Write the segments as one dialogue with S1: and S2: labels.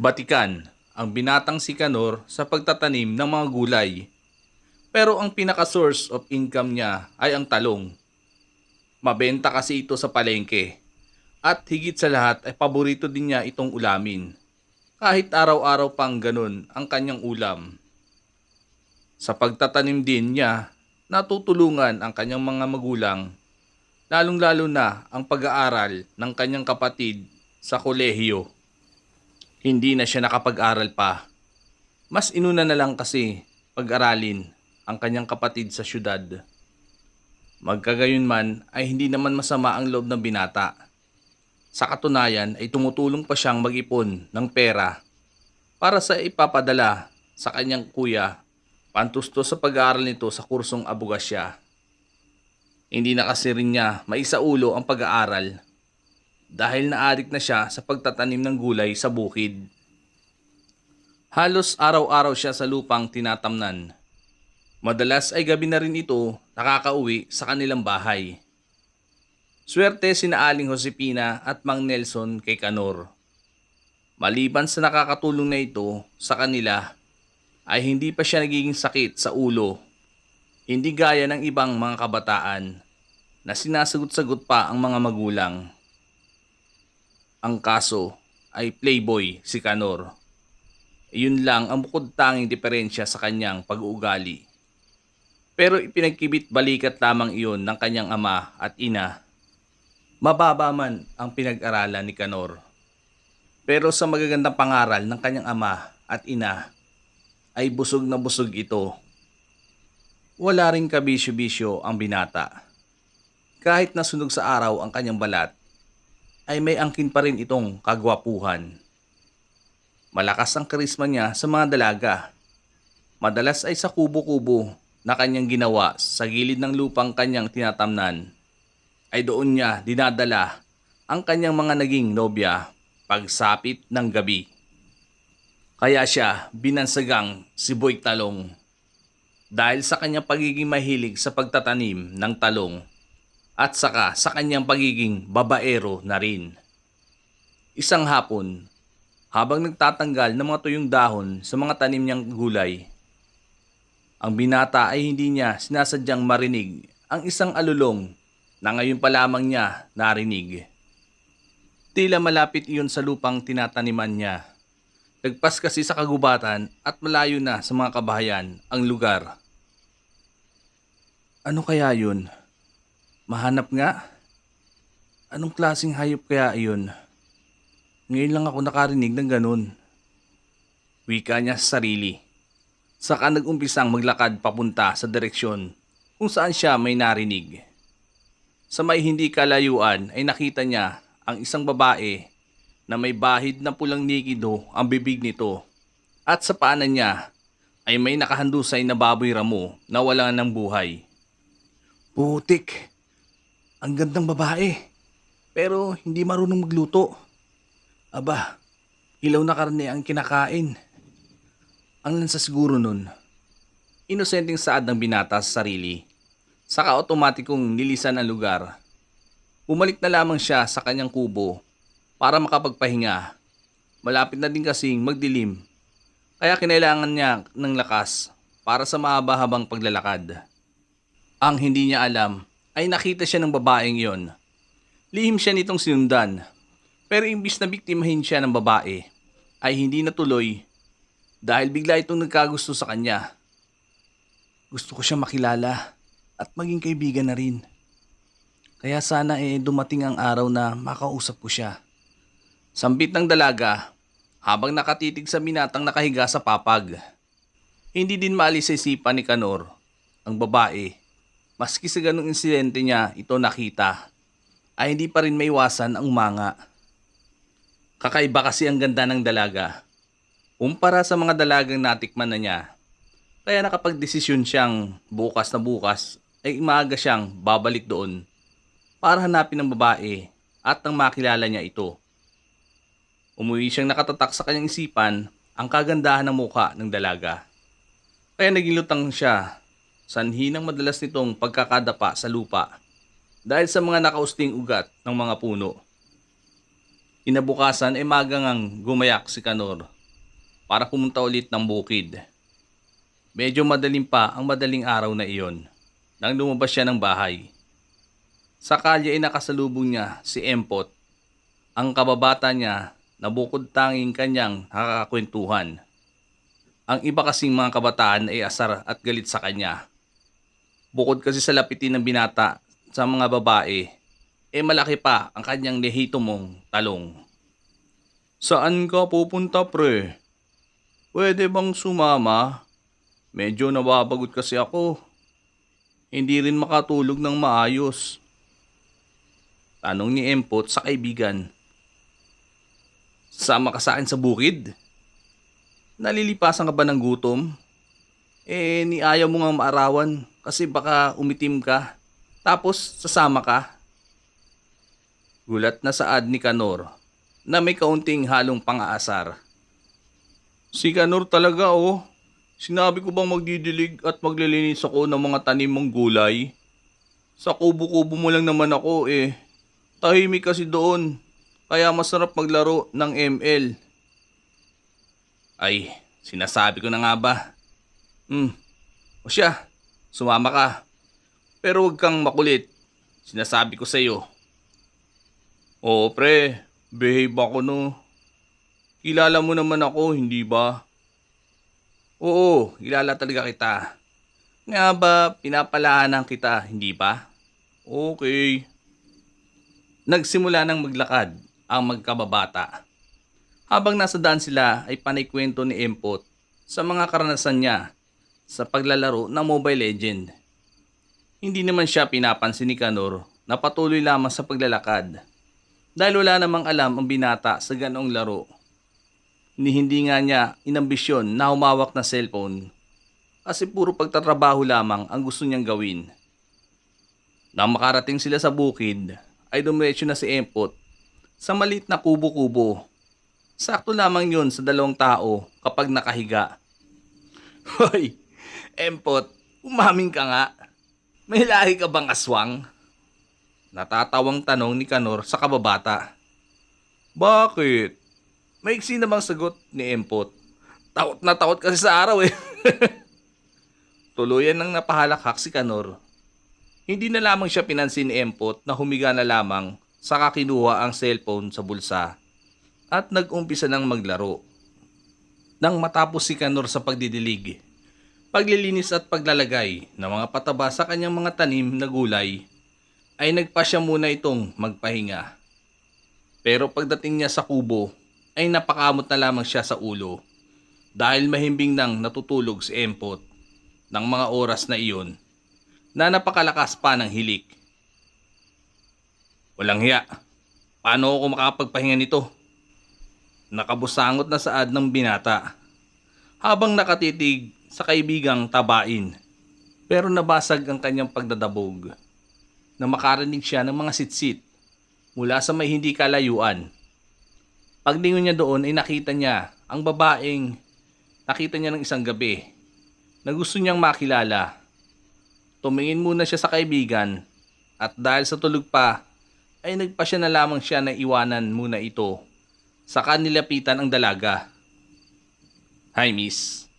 S1: Batikan ang binatang si Canor sa pagtatanim ng mga gulay. Pero ang pinaka-source of income niya ay ang talong. Mabenta kasi ito sa palengke. At higit sa lahat ay paborito din niya itong ulamin. Kahit araw-araw pang ganun ang kanyang ulam. Sa pagtatanim din niya, natutulungan ang kanyang mga magulang, lalong-lalo na ang pag-aaral ng kanyang kapatid sa kolehiyo. Hindi na siya nakapag-aral pa. Mas inuna na lang kasi pag-aralin ang kanyang kapatid sa syudad. Magkagayunman ay hindi naman masama ang loob ng binata. Sa katunayan ay tumutulong pa siyang mag-ipon ng pera para sa ipapadala sa kanyang kuya pantusto sa pag-aaral nito sa kursong abogasya. Hindi na kasi rin niya maisaulo ang pag-aaral dahil naadik na siya sa pagtatanim ng gulay sa bukid. Halos araw-araw siya sa lupang tinatamnan. Madalas ay gabi na rin ito nakakauwi sa kanilang bahay. Swerte sina Aling Josepina at Mang Nelson kay Canor. Maliban sa nakakatulong na ito sa kanila, ay hindi pa siya nagiging sakit sa ulo. Hindi gaya ng ibang mga kabataan na sinasagot-sagot pa ang mga magulang. Ang kaso ay playboy si Canor. Iyon lang ang bukod tanging diferensya sa kanyang pag-uugali. Pero ipinagkibit balikat lamang iyon ng kanyang ama at ina. Mababa man ang pinag-aralan ni Canor. Pero sa magagandang pangaral ng kanyang ama at ina, ay busog na busog ito. Wala ring kabisyo-bisyo ang binata. Kahit nasunog sa araw ang kanyang balat, ay may angkin pa rin itong kagwapuhan. Malakas ang karisma niya sa mga dalaga. Madalas ay sa kubo-kubo na kanyang ginawa sa gilid ng lupang kanyang tinatamnan, ay doon niya dinadala ang kanyang mga naging nobya pagsapit ng gabi. Kaya siya binansagang si Boy Talong dahil sa kanyang pagiging mahilig sa pagtatanim ng talong at saka sa kanyang pagiging babaero na rin. Isang hapon, habang nagtatanggal ng mga tuyong dahon sa mga tanim niyang gulay, ang binata ay hindi niya sinasadyang marinig ang isang alulong na ngayon pa lamang niya narinig. Tila malapit iyon sa lupang tinataniman niya. Lagpas kasi sa kagubatan at malayo na sa mga kabahayan ang lugar. Ano kaya yun? Mahanap nga? Anong klaseng hayop kaya iyon? Ngayon lang ako nakarinig ng ganun. Wika niya sa sarili. Saka nag-umpisang maglakad papunta sa direksyon kung saan siya may narinig. Sa may hindi kalayuan ay nakita niya ang isang babae na may bahid na pulang nikido ang bibig nito at sa paanan niya ay may nakahandusay na baboy ramo na wala ng buhay. Putik! Ang gandang babae pero hindi marunong magluto. Aba, ilaw na karne ang kinakain. Ang lansa siguro nun. Inosenteng saad ng binata sa sarili. Saka otomatikong nilisan ang lugar. Bumalik na lamang siya sa kanyang kubo para makapagpahinga. Malapit na din kasing magdilim. Kaya kinailangan niya ng lakas para sa mahaba-habang paglalakad. Ang hindi niya alam ay nakita siya ng babaeng yon. Lihim siya nitong sinundan. Pero imbis na biktimahin siya ng babae, ay hindi natuloy dahil bigla itong nagkagusto sa kanya. Gusto ko siya makilala at maging kaibigan na rin. Kaya sana dumating ang araw na makausap ko siya. Sambit ng dalaga habang nakatitig sa binatang nakahiga sa papag. Hindi din maalis sa isipan ni Canor, ang babae. Maski sa ganung insidente niya ito nakita, ay hindi pa rin maiwasan ang umanga. Kakaiba kasi ang ganda ng dalaga. Kumpara sa mga dalagang natikman na niya. Kaya nakapagdesisyon siyang bukas na bukas ay maaga siyang babalik doon para hanapin ang babae at nang makilala niya ito. Umuwi siyang nakatatak sa kanyang isipan ang kagandahan ng mukha ng dalaga. Kaya naging lutang siya, sanhi ng madalas nitong pagkakadapa sa lupa dahil sa mga nakausting ugat ng mga puno. Kinabukasan ay magangang gumayak si Canor para pumunta ulit ng bukid. Medyo madaling pa ang madaling araw na iyon nang lumabas siya ng bahay. Sa kalye ay nakasalubong niya si Empot, ang kababata niya na bukod tanging kanyang nakakakwentuhan. Ang iba kasing mga kabataan ay asar at galit sa kanya. Bukod kasi sa lapitin ng binata sa mga babae, malaki pa ang kanyang lehitomong talong. Saan ka pupunta, pre? Pwede bang sumama? Medyo nababagot kasi ako. Hindi rin makatulog ng maayos. Tanong ni Empot sa kaibigan. Sama ka sa akin sa bukid? Nalilipasan ka ba ng gutom? Ni ayaw mo nga maarawan kasi baka umitim ka. Tapos sasama ka? Gulat na saad ni Kanor na may kaunting halong pang-aasar. Si Kanor talaga oh. Sinabi ko bang magdidilig at maglilinis ako ng mga tanim mong gulay? Sa kubo-kubo mo lang naman ako eh. Tahimik kasi doon. Kaya masarap maglaro ng ML. Ay, sinasabi ko na nga ba? O siya, sumama ka. Pero huwag kang makulit. Sinasabi ko sa'yo. Oo pre, behave ako no. Kilala mo naman ako, hindi ba? Oo, kilala talaga kita. Nga ba, pinapalaanan kita, hindi ba? Okay. Nagsimula ng maglakad ang magkababata. Habang nasa daan sila ay panaykwento ni Empot sa mga karanasan niya sa paglalaro ng Mobile Legend. Hindi naman siya pinapansin ni Kanor na patuloy lamang sa paglalakad dahil wala namang alam ang binata sa ganoong laro. Hindi nga niya inambisyon na humawak na cellphone kasi puro pagtatrabaho lamang ang gusto niyang gawin. Nang makarating sila sa bukid ay dumiretso na si Empot sa maliit na kubo-kubo. Sakto lamang yun sa 2 tao kapag nakahiga. Hoy, Empot, umamin ka nga. May lahi ka bang aswang? Natatawang tanong ni Kanor sa kababata. Bakit? Maiksi namang sagot ni Empot. Takot na takot kasi sa araw eh. Tuluyan nang napahalakhak si Kanor. Hindi na lamang siya pinansin ni Empot na humiga na lamang saka kinuha ang cellphone sa bulsa at nag-umpisa ng maglaro. Nang matapos si Kanor sa pagdidilig, paglilinis at paglalagay ng mga pataba sa kanyang mga tanim na gulay, ay nagpa siya muna itong magpahinga. Pero pagdating niya sa kubo, ay napakamot na lamang siya sa ulo dahil mahimbing nang natutulog si Empot ng mga oras na iyon na napakalakas pa ng hilik. Walang hiya, paano ako makapagpahinga nito? Nakabusangot na saad ng binata habang nakatitig sa kaibigang tabain. Pero nabasag ang kanyang pagdadabog na makarinig siya ng mga sitsit mula sa may hindi kalayuan. Paglingon niya doon ay nakita niya ang babaeng nakita niya ng isang gabi na gusto niyang makilala. Tumingin muna siya sa kaibigan at dahil sa tulog pa ay nagpa siya na lamang siya na iwanan muna ito. Saka nilapitan ang dalaga. Hi miss.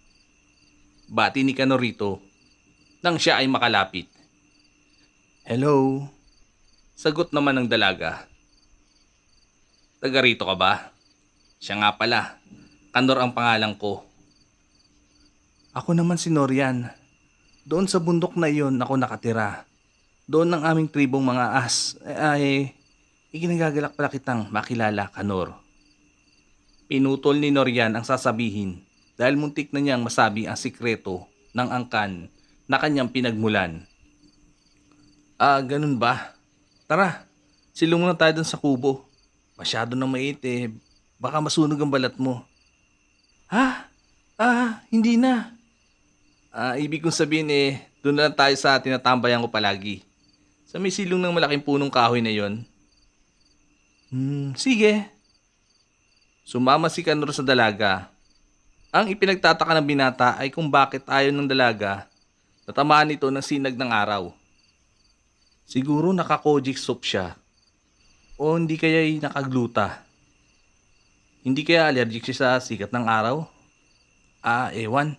S1: Bati ni Kanorito nang siya ay makalapit. Hello. Sagot naman ng dalaga. Taga rito ka ba? Siya nga pala. Kanor ang pangalan ko. Ako naman si Norian. Doon sa bundok na iyon ako nakatira. Doon ng aming tribong mga as. Iginagagalak pala kitang makilala, Kanor. Pinutol ni Norian ang sasabihin dahil muntik na niyang masabi ang sikreto ng angkan na kanyang pinagmulan. Ganun ba? Tara, silong muna tayo dun sa kubo. Masyado nang mait eh. Baka masunog ang balat mo. Ha? Hindi na. Ibig kong sabihin doon na lang tayo sa tinatambayan ko palagi. Sa may silong ng malaking punong kahoy na yon. Sige. Sumama si Kanor sa dalaga. Ang ipinagtataka ng binata ay kung bakit ayaw ng dalaga natamaan ito ng sinag ng araw. Siguro naka-kojic soup siya. O hindi kaya'y nakagluta. Hindi kaya allergic siya sa sikat ng araw? Ewan.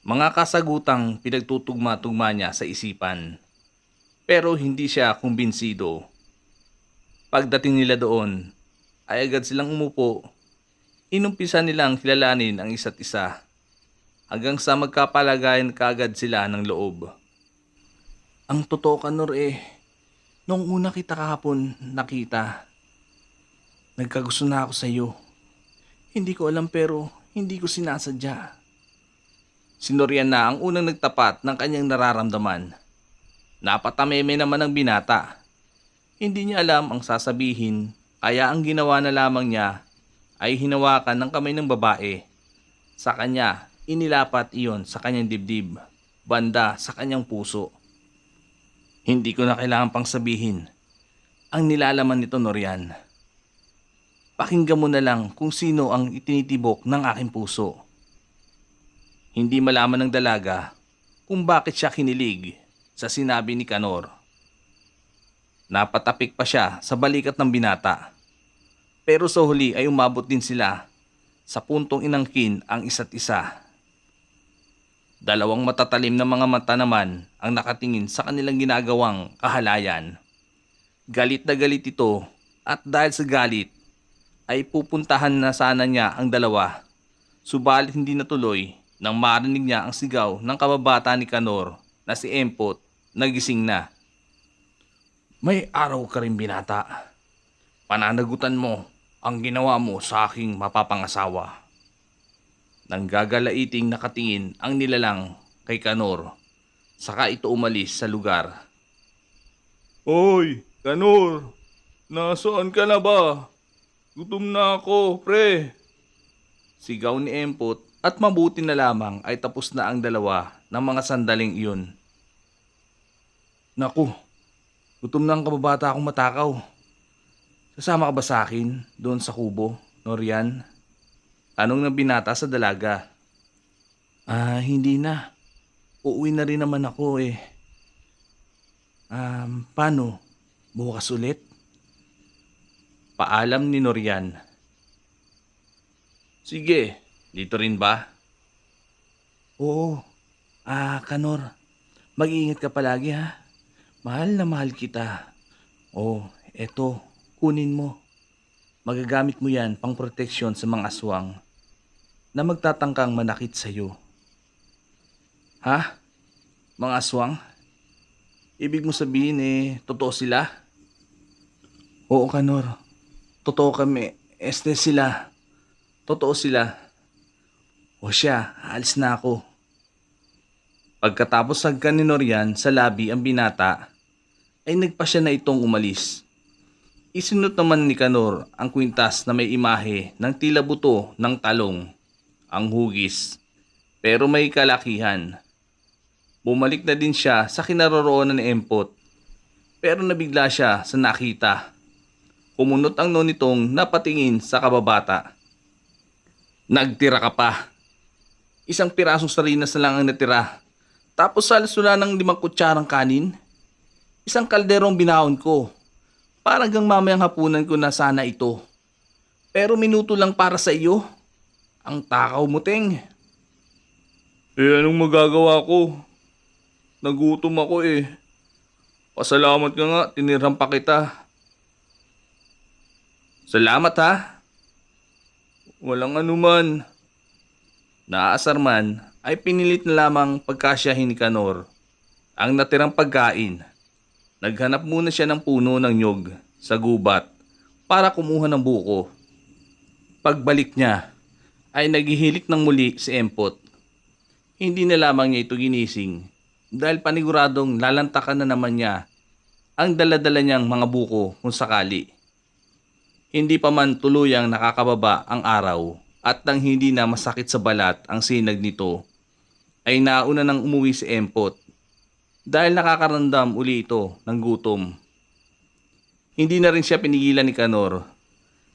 S1: Mga kasagutang pinagtutugma-tugma niya sa isipan. Pero hindi siya kumbinsido. Pagdating nila doon, ay agad silang umupo. Inumpisa nilang kilalanin ang isa't isa. Hanggang sa magkapalagayan kaagad sila ng loob. Ang totoo Kanor nung una kita kahapon nakita, nagkagusto na ako sa iyo. Hindi ko alam pero hindi ko sinasadya. Sinurian na ang unang nagtapat ng kanyang nararamdaman. Napatameme naman ang binata. Hindi niya alam ang sasabihin, kaya ang ginawa na lamang niya ay hinawakan ng kamay ng babae. Sa kanya, inilapat iyon sa kanyang dibdib, banda sa kanyang puso. Hindi ko na kailangan pang sabihin ang nilalaman nito, Norian. Pakinggan mo na lang kung sino ang itinitibok ng aking puso. Hindi malaman ng dalaga kung bakit siya kinilig sa sinabi ni Kanor. Napatapik pa siya sa balikat ng binata. Pero sa huli ay umabot din sila sa puntong inangkin ang isa't isa. Dalawang matatalim na mga mata naman ang nakatingin sa kanilang ginagawang kahalayan. Galit na galit ito at dahil sa galit ay pupuntahan na sana niya ang dalawa. Subalit hindi natuloy nang marinig niya ang sigaw ng kababata ni Kanor na si Empot nagising na. May araw ka rin binata. Pananagutan mo ang ginawa mo sa aking mapapangasawa. Nang gagalaiting nakatingin ang nilalang kay Kanor, saka ito umalis sa lugar. Hoy, Kanor! Nasaan ka na ba? Gutom na ako, pre! Sigaw ni Empot at mabuti na lamang ay tapos na ang dalawa ng mga sandaling iyon. Naku, gutom na ang kababata akong matakaw. Sasama ka ba sa akin doon sa kubo, Norian? Tanong ng binata sa dalaga. Hindi na. Uuwi na rin naman ako Paano? Bukas ulit? Paalam ni Norian. Sige, dito rin ba? Oo. Kanor, mag-iingat ka palagi ha. Mahal na mahal kita. Eto, kunin mo. Magagamit mo yan pang proteksyon sa mga aswang na magtatangkang manakit sa iyo. Ha? Mga aswang? Ibig mo sabihin totoo sila? Oo, Kanor. Totoo kami. Sila. Totoo sila. O siya, alis na ako. Pagkatapos sagkan ni Norian sa labi ang binata, ay nagpa siya na itong umalis. Isinot naman ni Kanor ang kwintas na may imahe ng tila buto ng talong, ang hugis, pero may kalakihan. Bumalik na din siya sa kinaroroonan ni Empot, pero nabigla siya sa nakita. Kumunot ang nonitong napatingin sa kababata. Nagtira ka pa. Isang pirasong sarinas na lang ang natira. Tapos salas wala ng 5 kutsarang kanin. Isang kalderong binahon ko. Parang hanggang mamayang hapunan ko na sana ito. Pero minuto lang para sa iyo. Ang takaw mo, Teng. Anong magagawa ko? Nagutom ako Pasalamat ka nga, tinirhan pa kita. Salamat ha. Walang anuman. Naasar man ay pinilit na lamang pagkasyahin ni Kanor ang natirang pagkain. Naghanap muna siya ng puno ng nyog sa gubat para kumuha ng buko. Pagbalik niya ay naghihilik ng muli si Empot. Hindi na lamang niya ito ginising dahil paniguradong lalantakan na naman niya ang daladala niyang mga buko kung sakali. Hindi pa man tuluyang nakakababa ang araw at nang hindi na masakit sa balat ang sinag nito, ay nauna nang umuwi si Empot dahil nakakaramdam uli ito ng gutom. Hindi na rin siya pinigilan ni Kanor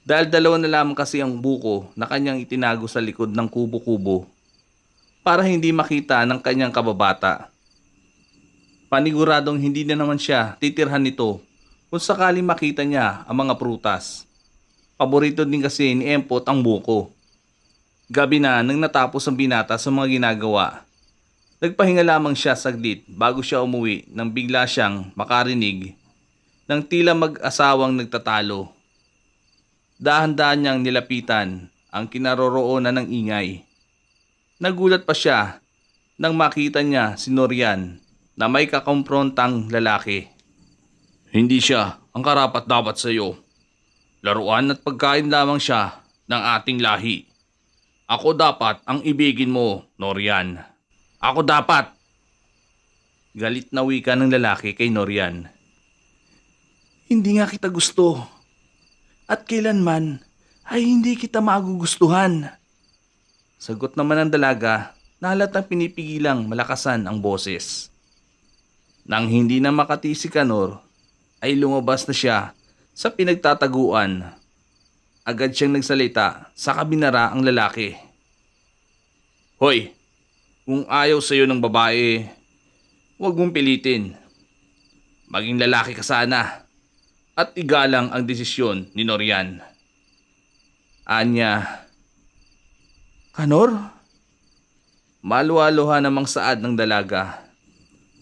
S1: dahil dalawa na lamang kasi ang buko na kanyang itinago sa likod ng kubo-kubo para hindi makita ng kanyang kababata. Paniguradong hindi na naman siya titirhan nito kung sakaling makita niya ang mga prutas. Paborito din kasi ni Empot ang buko. Gabi na nang natapos ang binata sa mga ginagawa. Nagpahinga lamang siya saglit bago siya umuwi nang bigla siyang makarinig ng tila mag-asawang nagtatalo. Dahan-dahan niyang nilapitan ang kinaroroonan ng ingay. Nagulat pa siya nang makita niya si Norian na may kakomprontang lalaki. Hindi siya ang karapat-dapat sa iyo. Laruan at pagkain lamang siya ng ating lahi. Ako dapat ang ibigin mo, Norian. Ako dapat! Galit na wika ng lalaki kay Norian. Hindi nga kita gusto. At kailanman ay hindi kita magugustuhan. Sagot naman ng dalaga na halatang pinipigilang malakasan ang boses. Nang hindi na makati si Kanor, ay lumabas na siya sa pinagtataguan. Agad siyang nagsalita sa kabinara ang lalaki. Hoy, kung ayaw sa'yo ng babae, huwag mong pilitin. Maging lalaki ka sana at igalang ang desisyon ni Norian. Anya. Kanor? Maluwa-luha namang saad ng dalaga.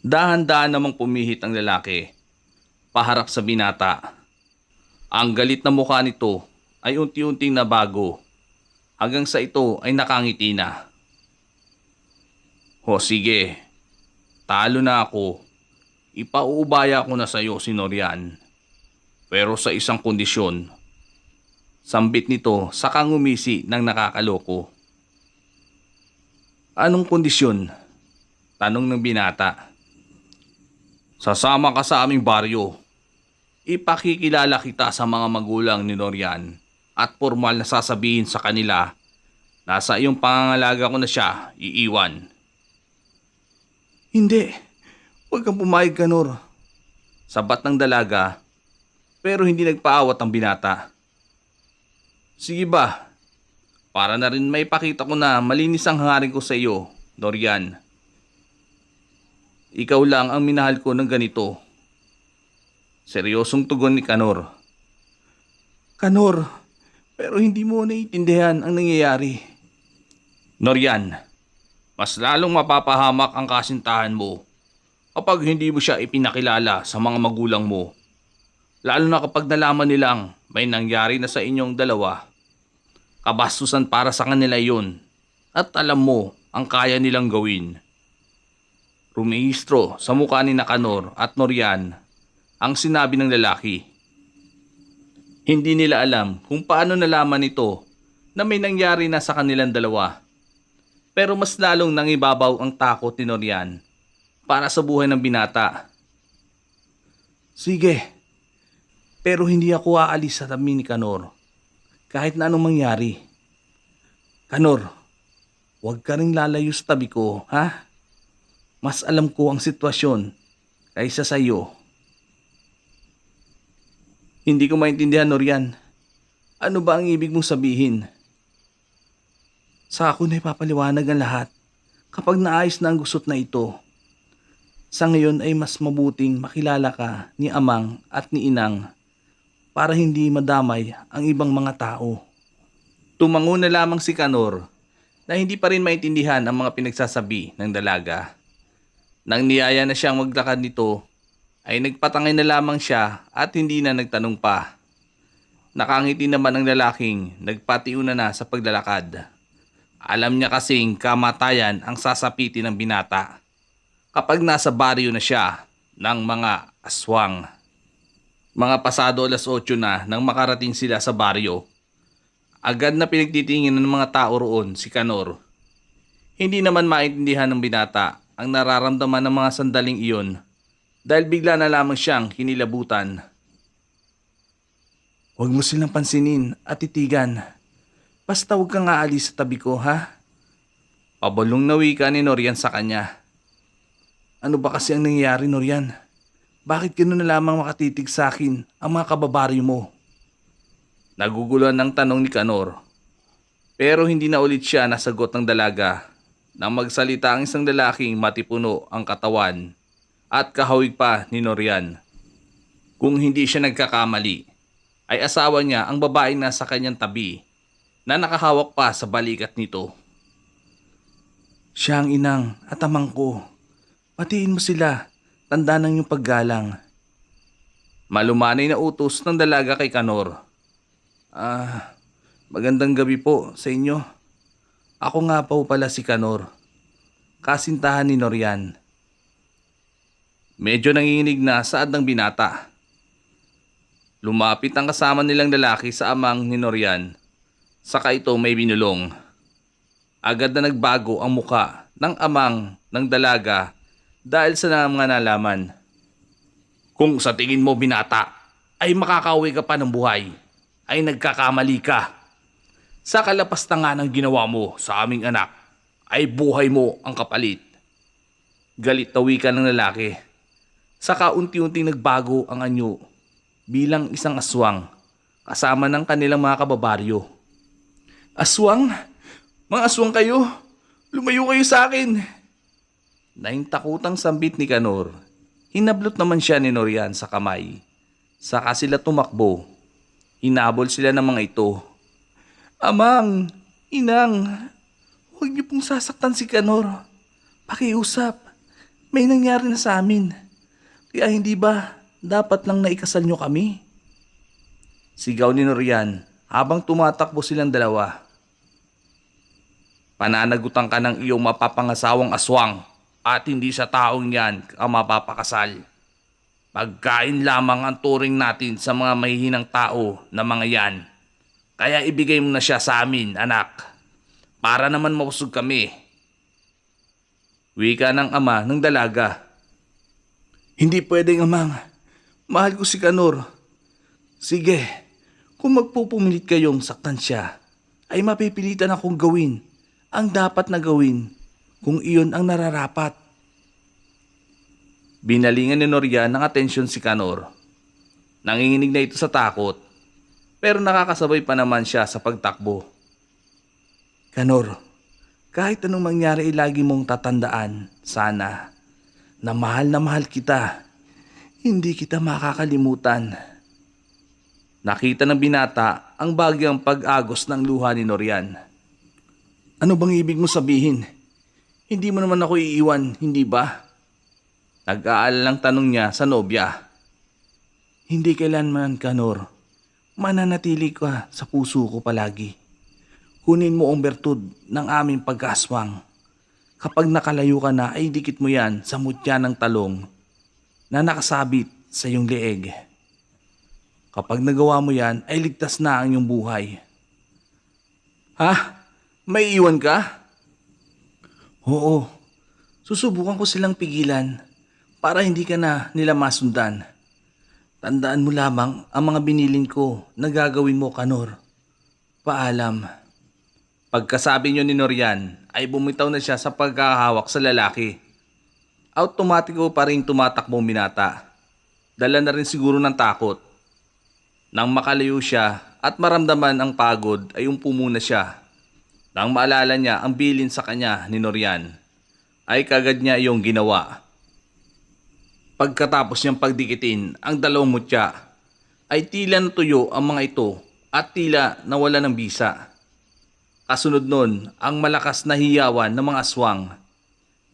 S1: Dahan-dahan namang pumihit ang lalaki paharap sa binata. Ang galit na mukha nito ay unti-unting nabago hanggang sa ito ay nakangiti na. O sige, talo na ako. Ipauubaya ko na sa iyo si Norian. Pero sa isang kondisyon. Sambit nito sa kangumisi ng nakakaloko. Anong kondisyon? Tanong ng binata. Sasama ka sa aming baryo. Ipakikilala kita sa mga magulang ni Norian at formal na sasabihin sa kanila na sa iyong pangangalaga ko na siya iiwan. Hindi. Huwag kang pumayag, Kanor. Sabat ng dalaga pero hindi nagpaawat ang binata. Sige ba? Para na rin may pakita ko na malinis ang hangarin ko sa iyo, Norian. Ikaw lang ang minahal ko ng ganito. Seryosong tugon ni Kanor. Kanor, pero hindi mo naiintindihan ang nangyayari. Norian, mas lalong mapapahamak ang kasintahan mo kapag hindi mo siya ipinakilala sa mga magulang mo. Lalo na kapag nalaman nilang may nangyari na sa inyong dalawa. Kabastusan para sa kanila yun at alam mo ang kaya nilang gawin. Rumihistro sa mukha ni Kanor at Norian ang sinabi ng lalaki. Hindi nila alam kung paano nalaman ito na may nangyari na sa kanilang dalawa. Pero mas lalong nangibabaw ang takot ni Norian para sa buhay ng binata. Sige, pero hindi ako aalis sa tabi ni Kanor kahit na anong mangyari. Kanor, huwag ka rin lalayo sa tabi ko, ha? Mas alam ko ang sitwasyon kaysa sa iyo. Hindi ko maintindihan, Norian. Ano ba ang ibig mong sabihin? Sa ako na ipapaliwanag ang lahat kapag naayos na ang gusot na ito. Sa ngayon ay mas mabuting makilala ka ni Amang at ni Inang para hindi madamay ang ibang mga tao. Tumango na lamang si Kanor na hindi pa rin maintindihan ang mga pinagsasabi ng dalaga. Nang niyaya na siyang maglakad nito, ay nagpatangay na lamang siya at hindi na nagtanong pa. Nakangiti naman ang lalaking nagpatiuna na sa paglalakad. Alam niya kasing kamatayan ang sasapitin ng binata kapag nasa baryo na siya ng mga aswang. Mga pasado 8:00 na nang makarating sila sa baryo. Agad na pinagtitingin ng mga tao roon si Kanor. Hindi naman maintindihan ng binata ang nararamdaman ng mga sandaling iyon dahil bigla na lamang siyang kinilabutan. Huwag mo silang pansinin at titigan. Basta huwag kang aalis sa tabi ko, ha? Pabalong na wika ni Norian sa kanya. Ano ba kasi ang nangyayari, Norian? Bakit gano'n na lamang makatitig sa akin ang mga kababaryo mo? Naguguluhan ng tanong ni Kanor. Pero hindi na ulit siya nasagot ng dalaga nang magsalita ang isang lalaking matipuno ang katawan at kahawig pa ni Norian. Kung hindi siya nagkakamali, ay asawa niya ang babaeng nasa kanyang tabi na nakahawak pa sa balikat nito. Siya ang inang at amang ko. Patiin mo sila, tanda ng iyong paggalang. Malumanay na utos ng dalaga kay Kanor. Magandang gabi po sa inyo. Ako nga po pala si Kanor, kasintahan ni Norian. Medyo nanginginig na saad ng binata. Lumapit ang kasama nilang lalaki sa amang ni Norian. Saka ito may binulong. Agad na nagbago ang muka ng amang ng dalaga dahil sa mga nalaman. Kung sa tingin mo binata ay makakauwi ka pa ng buhay, ay nagkakamali ka. Sa kalapas na nga ng ginawa mo sa aming anak, ay buhay mo ang kapalit. Galit na wika ng lalaki. Saka unti-unting nagbago ang anyo bilang isang aswang kasama ng kanilang mga kababaryo. Aswang? Mga aswang kayo? Lumayo kayo sa akin! Naintakutang sambit ni Kanor. Hinablot naman siya ni Norian sa kamay. Saka sila tumakbo. Hinabol sila ng mga ito. Amang, inang, huwag niyo pong sasaktan si Kanor. Pakiusap, may nangyari na sa amin. Kaya hindi ba dapat lang naikasal niyo kami? Sigaw ni Norian habang tumatakbo silang dalawa. Pananagutan ka ng iyong mapapangasawang aswang at hindi sa taong yan ang mapapakasal. Pagkain lamang ang turing natin sa mga mahihinang tao na mga yan. Kaya ibigay mo na siya sa amin, anak. Para naman mabusog kami. Wika ng ama ng dalaga. Hindi pwedeng, amang. Mahal ko si Kanor. Sige, kung magpupumilit kayong saktan siya, ay mapipilitan akong gawin ang dapat na gawin kung iyon ang nararapat. Binalingan ni Norian ng atensyon si Kanor. Nanginginig na ito sa takot, pero nakakasabay pa naman siya sa pagtakbo. Kanor, kahit anong mangyari ay lagi mong tatandaan, sana, na mahal kita. Hindi kita makakalimutan. Nakita ng binata ang bagyang pag-agos ng luha ni Norian. Ano bang ibig mo sabihin? Hindi mo naman ako iiwan, hindi ba? Nag-aalalang tanong niya sa nobya. Hindi kailanman, Kanor. Mananatili ka sa puso ko palagi. Kunin mo ang bertud ng aming pag-aswang. Kapag nakalayo ka na ay dikit mo yan sa mutya ng talong na nakasabit sa iyong leeg. Kapag nagawa mo yan ay ligtas na ang iyong buhay. Ha? May iwan ka? Oo. Susubukan ko silang pigilan para hindi ka na nila masundan. Tandaan mo lamang ang mga binilin ko na gagawin mo, Kanor. Paalam. Pagkasabi niyo ni Norian ay bumitaw na siya sa pagkahawak sa lalaki. Automatiko pa rin tumatakbo binata. Dala na rin siguro ng takot. Nang makalayo siya at maramdaman ang pagod ay umpo siya. Nang maalala niya ang bilin sa kanya ni Norian, ay kagad niya iyong ginawa. Pagkatapos niyang pagdikitin ang dalawang mutya, ay tila natuyo ang mga ito at tila nawala ng bisa. Kasunod nun ang malakas na hiyawan ng mga aswang.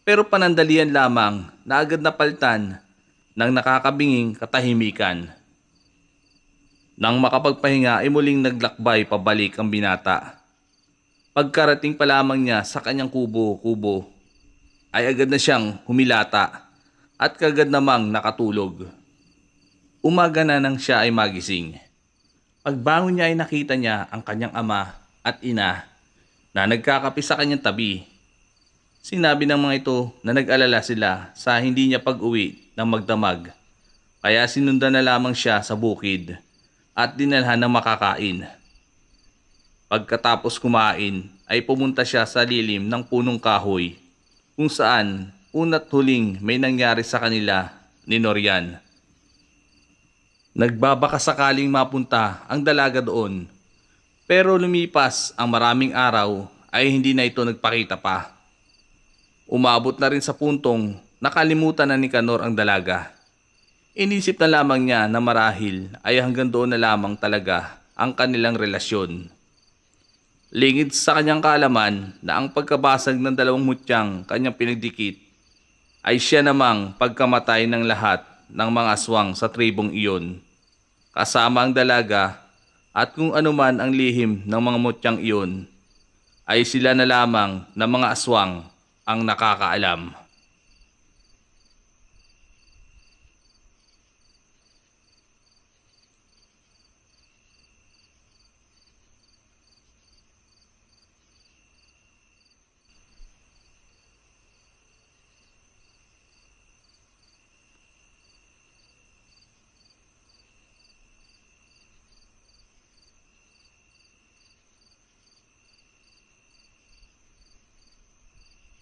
S1: Pero panandalian lamang na agad napalitan ng nakakabinging katahimikan. Nang makapagpahinga ay muling naglakbay pabalik ang binata. Pagkarating pa lamang niya sa kanyang kubo, ay agad na siyang humilata at kagad namang nakatulog. Umaga na nang siya ay magising. Pagbangon niya ay nakita niya ang kanyang ama at ina na nagkakape sa kanyang tabi. Sinabi ng mga ito na nag-alala sila sa hindi niya pag-uwi ng magdamag. Kaya sinundan na lamang siya sa bukid at dinalhan ng makakain. Pagkatapos kumain ay pumunta siya sa lilim ng punong kahoy kung saan una't huling may nangyari sa kanila ni Norian. Nagbabaka sakaling mapunta ang dalaga doon, pero lumipas ang maraming araw ay hindi na ito nagpakita pa. Umabot na rin sa puntong nakalimutan na ni Kanor ang dalaga. Inisip na lamang niya na marahil ay hanggang doon na lamang talaga ang kanilang relasyon. Lingid sa kanyang kaalaman na ang pagkabasag ng dalawang mutyang kanyang pinagdikit ay siya namang pagkamatay ng lahat ng mga aswang sa tribong iyon, kasama ang dalaga at kung anuman ang lihim ng mga mutyang iyon, ay sila na lamang na mga aswang ang nakakaalam.